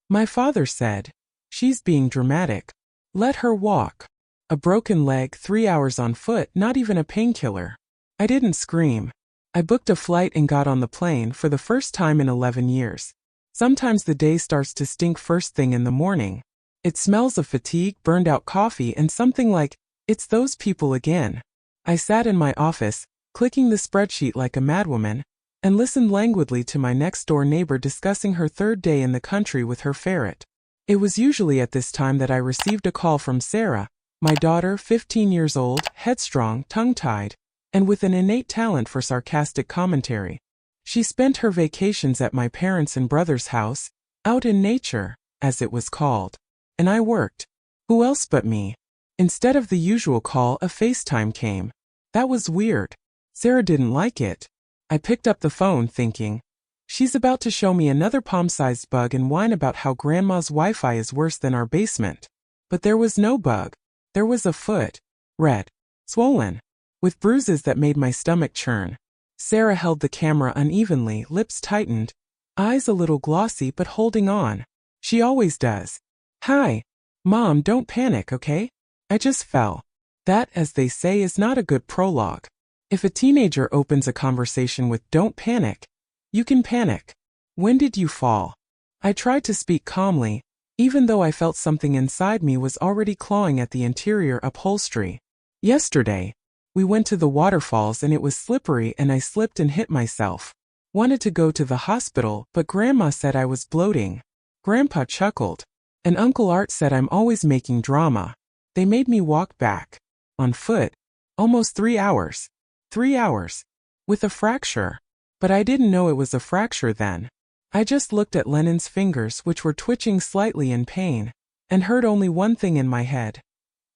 My father said. She's being dramatic. Let her walk. A broken leg, 3 hours on foot, not even a painkiller. I didn't scream. I booked a flight and got on the plane for the first time in 11 years. Sometimes the day starts to stink first thing in the morning. It smells of fatigue, burned out coffee, and something like, it's those people again. I sat in my office, clicking the spreadsheet like a madwoman, and listened languidly to my next-door neighbor discussing her third day in the country with her ferret. It was usually at this time that I received a call from Sarah, my daughter, 15 years old, headstrong, tongue-tied, and with an innate talent for sarcastic commentary. She spent her vacations at my parents' and brother's house, out in nature, as it was called. And I worked. Who else but me? Instead of the usual call, a FaceTime came. That was weird. Sarah didn't like it. I picked up the phone thinking, she's about to show me another palm-sized bug and whine about how grandma's Wi-Fi is worse than our basement. But there was no bug. There was a foot. Red. Swollen. With bruises that made my stomach churn. Sarah held the camera unevenly, lips tightened, eyes a little glossy but holding on. She always does. Hi. Mom, don't panic, okay? I just fell. That, as they say, is not a good prologue. If a teenager opens a conversation with "don't panic," you can panic. When did you fall? I tried to speak calmly, even though I felt something inside me was already clawing at the interior upholstery. Yesterday. We went to the waterfalls and it was slippery and I slipped and hit myself. Wanted to go to the hospital, but Grandma said I was bloating. Grandpa chuckled. And Uncle Art said I'm always making drama. They made me walk back. On foot. Almost 3 hours. 3 hours. With a fracture. But I didn't know it was a fracture then. I just looked at Lennon's fingers, which were twitching slightly in pain, and heard only one thing in my head.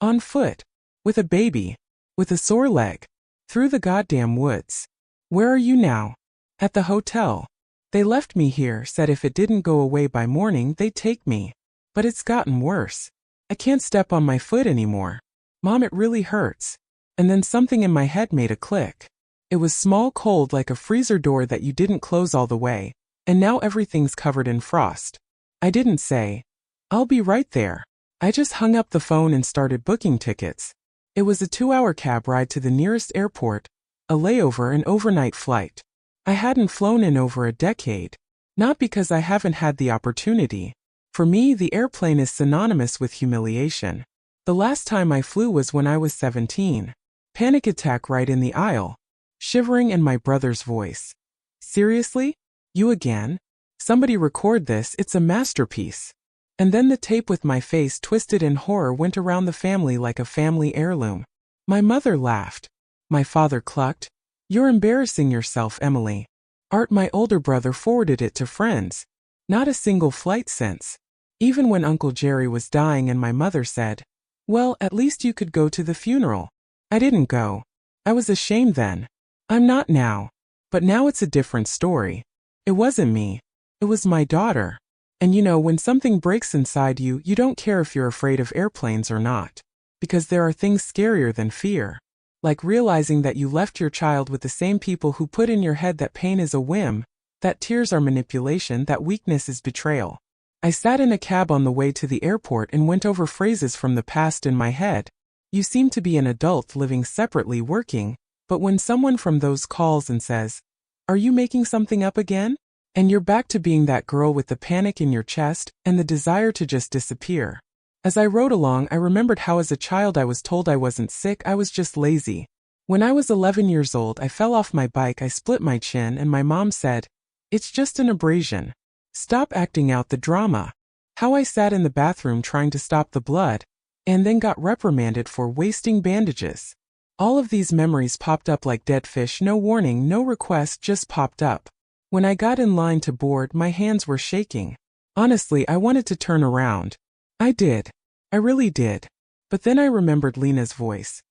On foot. With a baby. With a sore leg. Through the goddamn woods. Where are you now? At the hotel. They left me here, said if it didn't go away by morning, they'd take me. But it's gotten worse. I can't step on my foot anymore. Mom, it really hurts. And then something in my head made a click. It was small, cold, like a freezer door that you didn't close all the way, and now everything's covered in frost. I didn't say, I'll be right there. I just hung up the phone and started booking tickets. It was a 2-hour cab ride to the nearest airport, a layover, and overnight flight. I hadn't flown in over a decade. Not because I haven't had the opportunity. For me, the airplane is synonymous with humiliation. The last time I flew was when I was 17. Panic attack right in the aisle. Shivering in my brother's voice. Seriously? You again? Somebody record this, it's a masterpiece. And then the tape with my face twisted in horror went around the family like a family heirloom. My mother laughed. My father clucked. You're embarrassing yourself, Emily. Art, my older brother, forwarded it to friends. Not a single flight since. Even when Uncle Jerry was dying and my mother said, well, at least you could go to the funeral. I didn't go. I was ashamed then. I'm not now. But now it's a different story. It wasn't me. It was my daughter. And you know, when something breaks inside you, you don't care if you're afraid of airplanes or not. Because there are things scarier than fear. Like realizing that you left your child with the same people who put in your head that pain is a whim, that tears are manipulation, that weakness is betrayal. I sat in a cab on the way to the airport and went over phrases from the past in my head. You seem to be an adult living separately, working, but when someone from those calls and says, are you making something up again? And you're back to being that girl with the panic in your chest and the desire to just disappear. As I rode along, I remembered how as a child I was told I wasn't sick, I was just lazy. When I was 11 years old, I fell off my bike, I split my chin, and my mom said, it's just an abrasion. Stop acting out the drama. How I sat in the bathroom trying to stop the blood, and then got reprimanded for wasting bandages. All of these memories popped up like dead fish, no warning, no request, just popped up. When I got in line to board, my hands were shaking. Honestly, I wanted to turn around. I did. I really did. But then I remembered Lena's voice.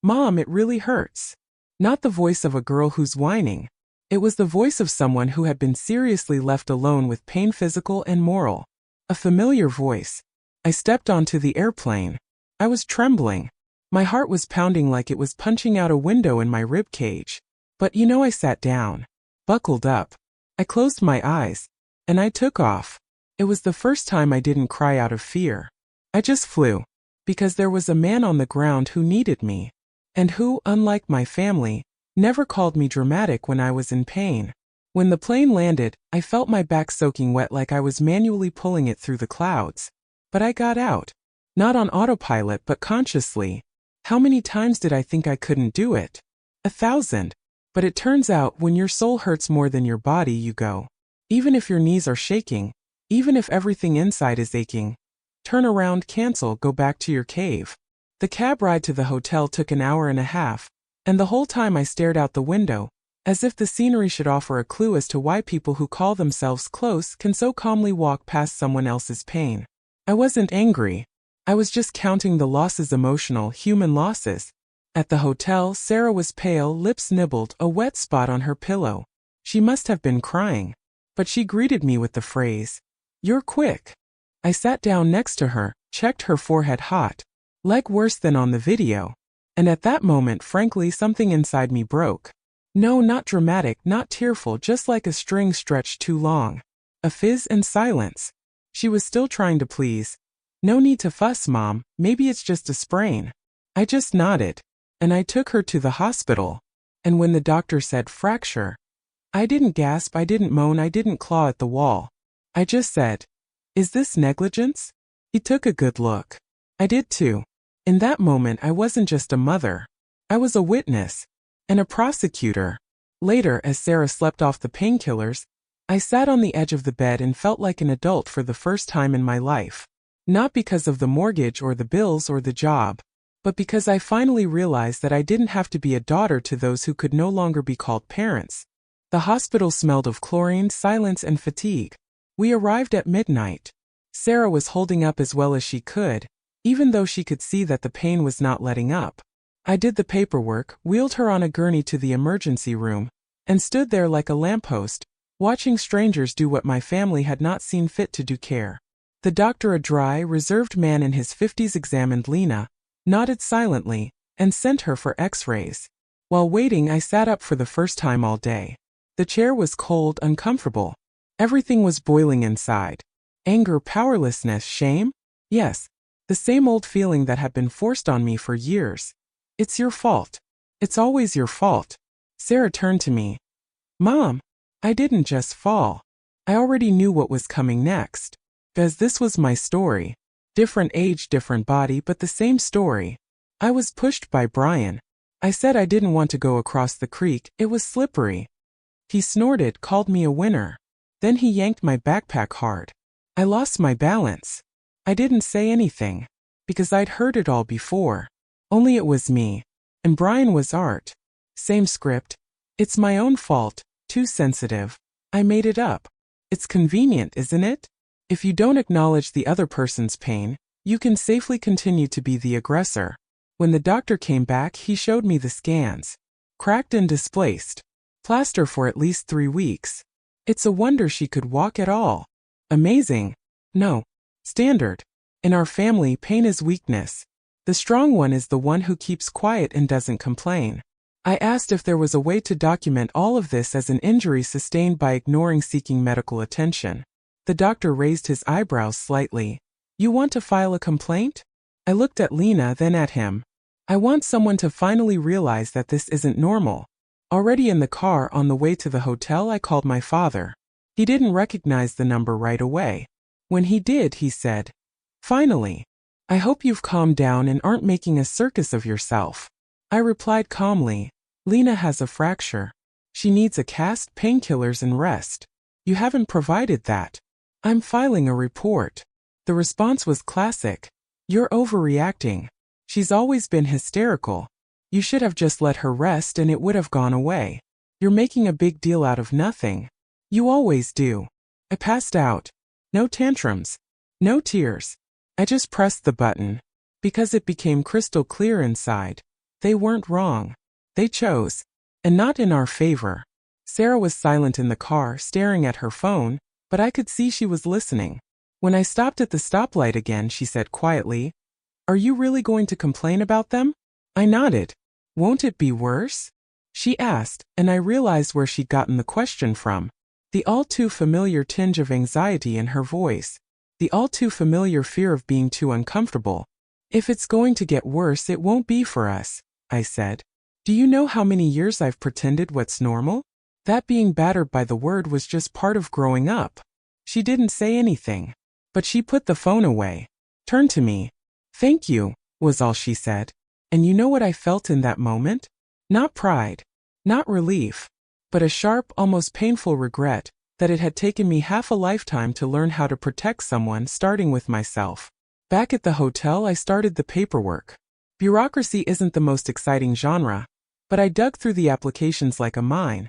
Mom, it really hurts. Not the voice of a girl who's whining. It was the voice of someone who had been seriously left alone with pain, physical and moral. A familiar voice. I stepped onto the airplane. I was trembling. My heart was pounding like it was punching out a window in my rib cage. But I sat down. Buckled up. I closed my eyes. And I took off. It was the first time I didn't cry out of fear. I just flew. Because there was a man on the ground who needed me. And who, unlike my family, never called me dramatic when I was in pain. When the plane landed, I felt my back soaking wet like I was manually pulling it through the clouds. But I got out. Not on autopilot but consciously. How many times did I think I couldn't do it? 1,000. But it turns out when your soul hurts more than your body, you go. Even if your knees are shaking, even if everything inside is aching, turn around, cancel, go back to your cave. The cab ride to the hotel took an hour and a half, and the whole time I stared out the window, as if the scenery should offer a clue as to why people who call themselves close can so calmly walk past someone else's pain. I wasn't angry. I was just counting the losses, emotional, human losses. At the hotel, Sarah was pale, lips nibbled, a wet spot on her pillow. She must have been crying. But she greeted me with the phrase, "You're quick." I sat down next to her, checked her forehead, hot, like worse than on the video. And at that moment, frankly, something inside me broke. No, not dramatic, not tearful, just like a string stretched too long. A fizz and silence. She was still trying to please. "No need to fuss, Mom, maybe it's just a sprain." I just nodded. And I took her to the hospital. And when the doctor said fracture, I didn't gasp, I didn't moan, I didn't claw at the wall. I just said, "Is this negligence?" He took a good look. I did too. In that moment, I wasn't just a mother. I was a witness. And a prosecutor. Later, as Sarah slept off the painkillers, I sat on the edge of the bed and felt like an adult for the first time in my life. Not because of the mortgage or the bills or the job, but because I finally realized that I didn't have to be a daughter to those who could no longer be called parents. The hospital smelled of chlorine, silence, and fatigue. We arrived at midnight. Sarah was holding up as well as she could, even though she could see that the pain was not letting up. I did the paperwork, wheeled her on a gurney to the emergency room, and stood there like a lamppost, watching strangers do what my family had not seen fit to do, care. The doctor, a dry, reserved man in his 50s, examined Lena, nodded silently, and sent her for x-rays. While waiting, I sat up for the first time all day. The chair was cold, uncomfortable. Everything was boiling inside. Anger, powerlessness, shame? Yes, the same old feeling that had been forced on me for years. It's your fault. It's always your fault. Sarah turned to me. "Mom, I didn't just fall. I already knew what was coming next. Because this was my story. Different age, different body, but the same story. I was pushed by Brian. I said I didn't want to go across the creek, it was slippery. He snorted, called me a winner. Then he yanked my backpack hard. I lost my balance. I didn't say anything. Because I'd heard it all before. Only it was me. And Brian was Art. Same script. It's my own fault, too sensitive. I made it up. It's convenient, isn't it? If you don't acknowledge the other person's pain, you can safely continue to be the aggressor. When the doctor came back, he showed me the scans. Cracked and displaced. Plaster for at least 3 weeks. It's a wonder she could walk at all. Amazing. No. Standard. In our family, pain is weakness. The strong one is the one who keeps quiet and doesn't complain. I asked if there was a way to document all of this as an injury sustained by ignoring seeking medical attention. The doctor raised his eyebrows slightly. "You want to file a complaint?" I looked at Lena, then at him. "I want someone to finally realize that this isn't normal." Already in the car on the way to the hotel, I called my father. He didn't recognize the number right away. When he did, he said, "Finally. I hope you've calmed down and aren't making a circus of yourself." I replied calmly, "Lena has a fracture. She needs a cast, painkillers, and rest. You haven't provided that. I'm filing a report." The response was classic. "You're overreacting. She's always been hysterical. You should have just let her rest and it would have gone away. You're making a big deal out of nothing. You always do." I passed out. No tantrums. No tears. I just pressed the button. Because it became crystal clear inside. They weren't wrong. They chose. And not in our favor. Sarah was silent in the car, staring at her phone, but I could see she was listening. When I stopped at the stoplight again, she said quietly, "Are you really going to complain about them?" I nodded. "Won't it be worse?" she asked, and I realized where she'd gotten the question from. The all-too-familiar tinge of anxiety in her voice. The all-too-familiar fear of being too uncomfortable. "If it's going to get worse, it won't be for us," I said. "Do you know how many years I've pretended what's normal? That being battered by the word was just part of growing up." She didn't say anything, but she put the phone away, turned to me. "Thank you," was all she said. And you know what I felt in that moment? Not pride, not relief, but a sharp, almost painful regret that it had taken me half a lifetime to learn how to protect someone, starting with myself. Back at the hotel, I started the paperwork. Bureaucracy isn't the most exciting genre, but I dug through the applications like a mine.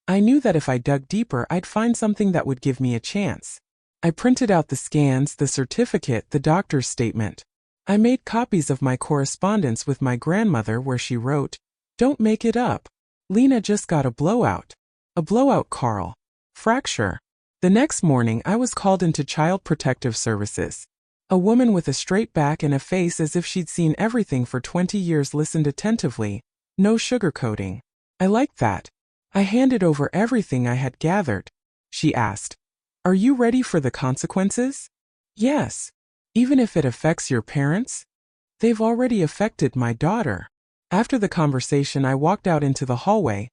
I knew that if I dug deeper, I'd find something that would give me a chance. I printed out the scans, the certificate, the doctor's statement. I made copies of my correspondence with my grandmother where she wrote, "Don't make it up. Lena just got a blowout." A blowout, Carl. Fracture. The next morning, I was called into Child Protective Services. A woman with a straight back and a face as if she'd seen everything for 20 years listened attentively. No sugarcoating. I liked that. I handed over everything I had gathered. She asked, "Are you ready for the consequences?" "Yes. Even if it affects your parents?" "They've already affected my daughter." After the conversation, I walked out into the hallway,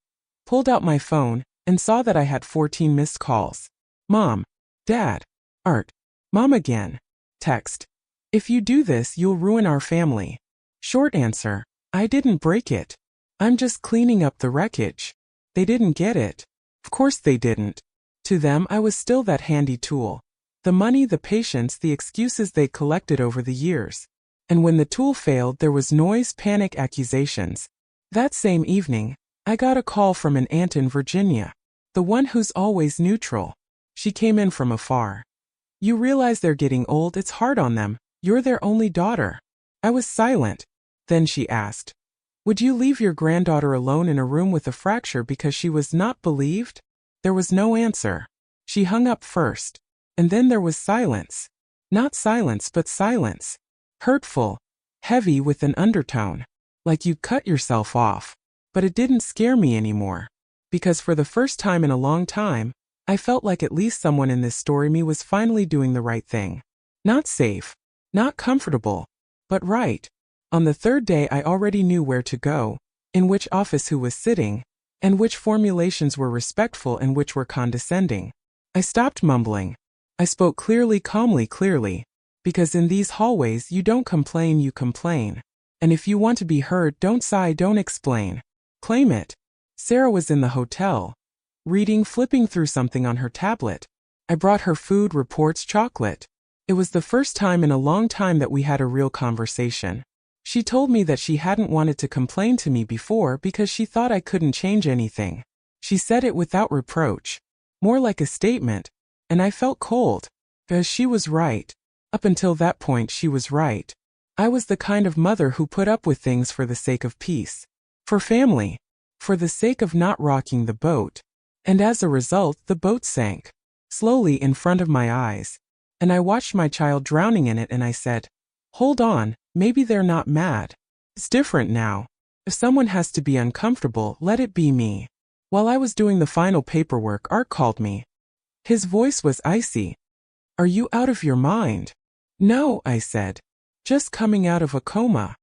pulled out my phone, and saw that I had 14 missed calls. Mom. Dad. Art. Mom again. Text. "If you do this, you'll ruin our family." Short answer. I didn't break it. I'm just cleaning up the wreckage. They didn't get it. Of course they didn't. To them, I was still that handy tool. The money, the patience, the excuses they collected over the years. And when the tool failed, there was noise, panic, accusations. That same evening, I got a call from an aunt in Virginia. The one who's always neutral. She came in from afar. "You realize they're getting old, it's hard on them. You're their only daughter." I was silent. Then she asked, "Would you leave your granddaughter alone in a room with a fracture because she was not believed?" There was no answer. She hung up first. And then there was silence. Not silence, but silence. Hurtful. Heavy with an undertone. Like you'd cut yourself off. But it didn't scare me anymore. Because for the first time in a long time, I felt like at least someone in this story me was finally doing the right thing. Not safe. Not comfortable. But right. On the third day, I already knew where to go, in which office who was sitting, and which formulations were respectful and which were condescending. I stopped mumbling. I spoke clearly, calmly, clearly. Because in these hallways, you don't complain, you complain. And if you want to be heard, don't sigh, don't explain. Claim it. Sarah was in the hotel, reading, flipping through something on her tablet. I brought her food, reports, chocolate. It was the first time in a long time that we had a real conversation. She told me that she hadn't wanted to complain to me before because she thought I couldn't change anything. She said it without reproach. More like a statement. And I felt cold. Because she was right. Up until that point, she was right. I was the kind of mother who put up with things for the sake of peace. For family. For the sake of not rocking the boat. And as a result, the boat sank. Slowly in front of my eyes. And I watched my child drowning in it and I said, "Hold on, maybe they're not mad. It's different now. If someone has to be uncomfortable, let it be me." While I was doing the final paperwork, Art called me. His voice was icy. "Are you out of your mind?" "No," I said. "Just coming out of a coma."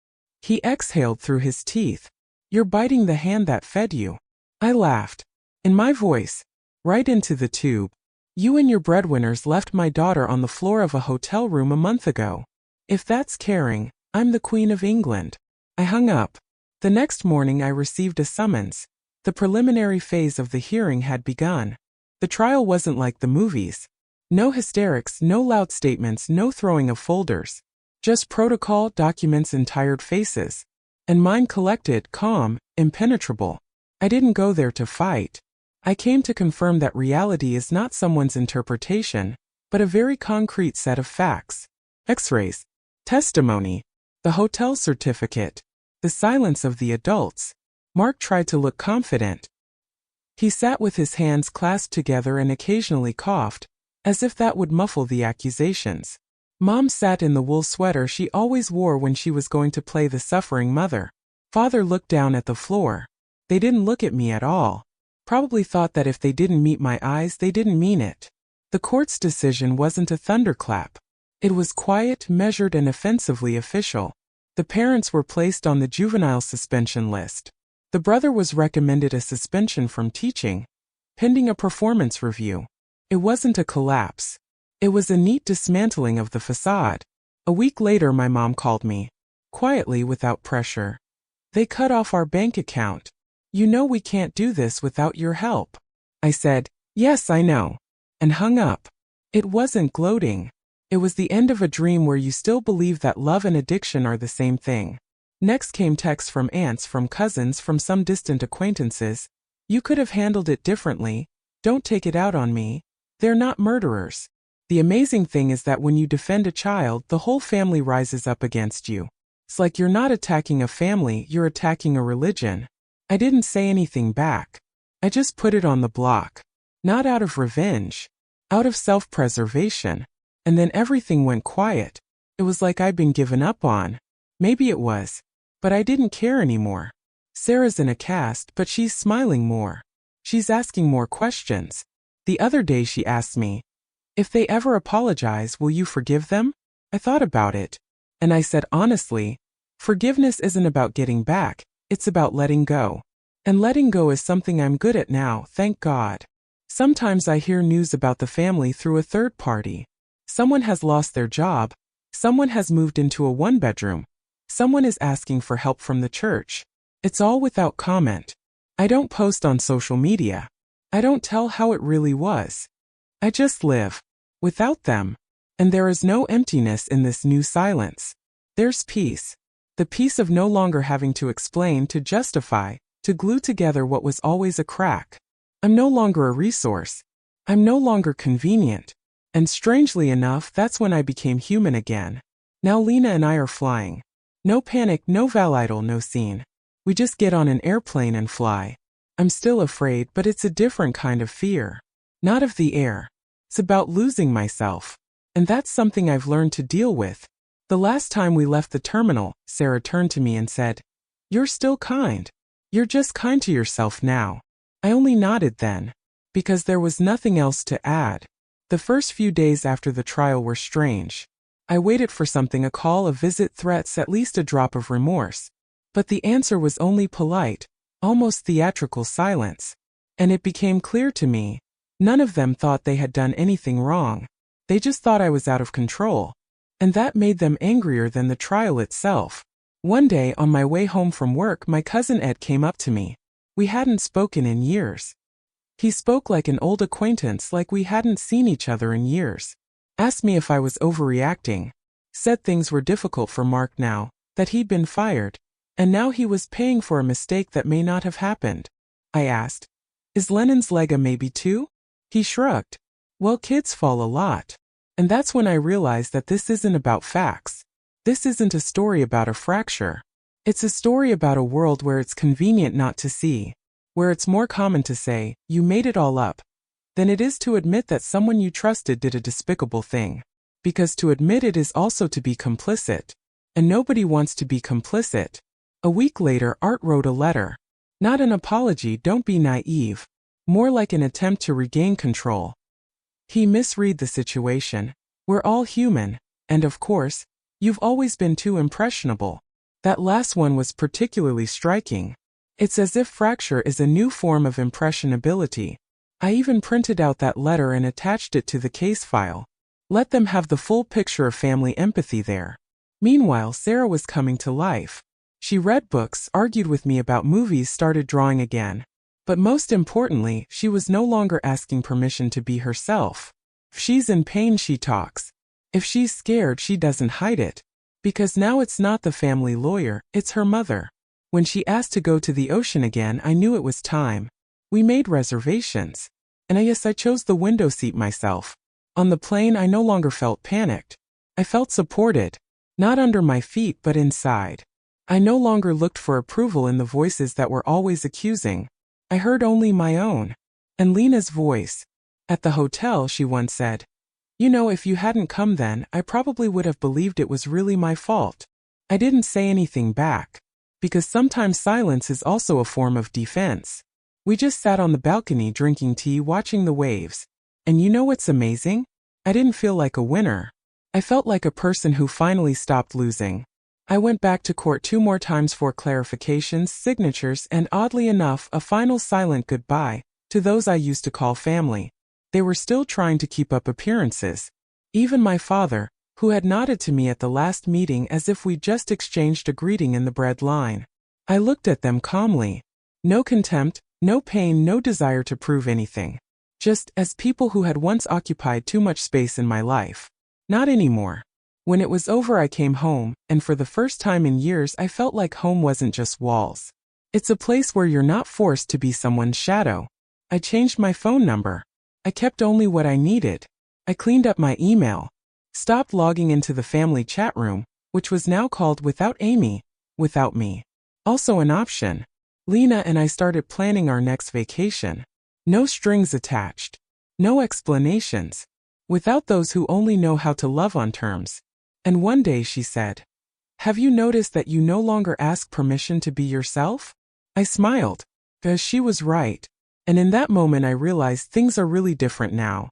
He exhaled through his teeth. "You're biting the hand that fed you." I laughed. In my voice. Right into the tube. "You and your breadwinners left my daughter on the floor of a hotel room a month ago. If that's caring, I'm the Queen of England." I hung up. The next morning I received a summons. The preliminary phase of the hearing had begun. The trial wasn't like the movies. No hysterics, no loud statements, no throwing of folders. Just protocol, documents, and tired faces. And mine collected, calm, impenetrable. I didn't go there to fight. I came to confirm that reality is not someone's interpretation, but a very concrete set of facts. X-rays. Testimony. The hotel certificate. The silence of the adults. Mark tried to look confident. He sat with his hands clasped together and occasionally coughed, as if that would muffle the accusations. Mom sat in the wool sweater she always wore when she was going to play the suffering mother. Father looked down at the floor. They didn't look at me at all. Probably thought that if they didn't meet my eyes, they didn't mean it. The court's decision wasn't a thunderclap. It was quiet, measured, and offensively official. The parents were placed on the juvenile suspension list. The brother was recommended a suspension from teaching, pending a performance review. It wasn't a collapse. It was a neat dismantling of the facade. A week later, my mom called me. Quietly, without pressure. They cut off our bank account. You know we can't do this without your help. I said, yes, I know. And hung up. It wasn't gloating. It was the end of a dream where you still believe that love and addiction are the same thing. Next came texts from aunts, from cousins, from some distant acquaintances. You could have handled it differently. Don't take it out on me. They're not murderers. The amazing thing is that when you defend a child, the whole family rises up against you. It's like you're not attacking a family, you're attacking a religion. I didn't say anything back. I just put it on the block. Not out of revenge. Out of self-preservation. And then everything went quiet. It was like I'd been given up on. Maybe it was. But I didn't care anymore. Sarah's in a cast, but she's smiling more. She's asking more questions. The other day she asked me, if they ever apologize, will you forgive them? I thought about it. And I said honestly, forgiveness isn't about getting back, it's about letting go. And letting go is something I'm good at now, thank God. Sometimes I hear news about the family through a third party. Someone has lost their job. Someone has moved into a one-bedroom. Someone is asking for help from the church. It's all without comment. I don't post on social media. I don't tell how it really was. I just live. Without them. And there is no emptiness in this new silence. There's peace. The peace of no longer having to explain, to justify, to glue together what was always a crack. I'm no longer a resource. I'm no longer convenient. And strangely enough, that's when I became human again. Now Lena and I are flying. No panic, no validal, no scene. We just get on an airplane and fly. I'm still afraid, but it's a different kind of fear. Not of the air. It's about losing myself. And that's something I've learned to deal with. The last time we left the terminal, Sarah turned to me and said, "You're still kind. You're just kind to yourself now." I only nodded then. Because there was nothing else to add. The first few days after the trial were strange. I waited for something, a call, a visit, threats, at least a drop of remorse. But the answer was only polite, almost theatrical silence. And it became clear to me, none of them thought they had done anything wrong. They just thought I was out of control. And that made them angrier than the trial itself. One day, on my way home from work, my cousin Ed came up to me. We hadn't spoken in years. He spoke like an old acquaintance, like we hadn't seen each other in years. Asked me if I was overreacting. Said things were difficult for Mark now, that he'd been fired, and now he was paying for a mistake that may not have happened. I asked, "Is Lennon's leg a maybe too?" He shrugged. "Well, kids fall a lot." And that's when I realized that this isn't about facts. This isn't a story about a fracture. It's a story about a world where it's convenient not to see, where it's more common to say, "You made it all up," than it is to admit that someone you trusted did a despicable thing. Because to admit it is also to be complicit. And nobody wants to be complicit. A week later, Art wrote a letter. Not an apology, don't be naive. More like an attempt to regain control. He misread the situation. We're all human. And of course, you've always been too impressionable. That last one was particularly striking. It's as if fracture is a new form of impressionability. I even printed out that letter and attached it to the case file. Let them have the full picture of family empathy there. Meanwhile, Sarah was coming to life. She read books, argued with me about movies, started drawing again. But most importantly, she was no longer asking permission to be herself. If she's in pain, she talks. If she's scared, she doesn't hide it. Because now it's not the family lawyer, it's her mother. When she asked to go to the ocean again, I knew it was time. We made reservations. And I chose the window seat myself. On the plane, I no longer felt panicked. I felt supported. Not under my feet, but inside. I no longer looked for approval in the voices that were always accusing. I heard only my own. And Lena's voice. At the hotel, she once said, "You know, if you hadn't come then, I probably would have believed it was really my fault." I didn't say anything back. Because sometimes silence is also a form of defense. We just sat on the balcony drinking tea, watching the waves. And you know what's amazing? I didn't feel like a winner. I felt like a person who finally stopped losing. I went back to court 2 more times for clarifications, signatures, and oddly enough, a final silent goodbye to those I used to call family. They were still trying to keep up appearances. Even my father, who had nodded to me at the last meeting as if we'd just exchanged a greeting in the bread line. I looked at them calmly. No contempt, no pain, no desire to prove anything. Just as people who had once occupied too much space in my life. Not anymore. When it was over, I came home, and for the first time in years I felt like home wasn't just walls. It's a place where you're not forced to be someone's shadow. I changed my phone number. I kept only what I needed. I cleaned up my email. Stopped logging into the family chat room, which was now called Without Amy, Without Me. Also an option. Lena and I started planning our next vacation. No strings attached. No explanations. Without those who only know how to love on terms. And one day she said, "Have you noticed that you no longer ask permission to be yourself?" I smiled, because she was right. And in that moment I realized things are really different now.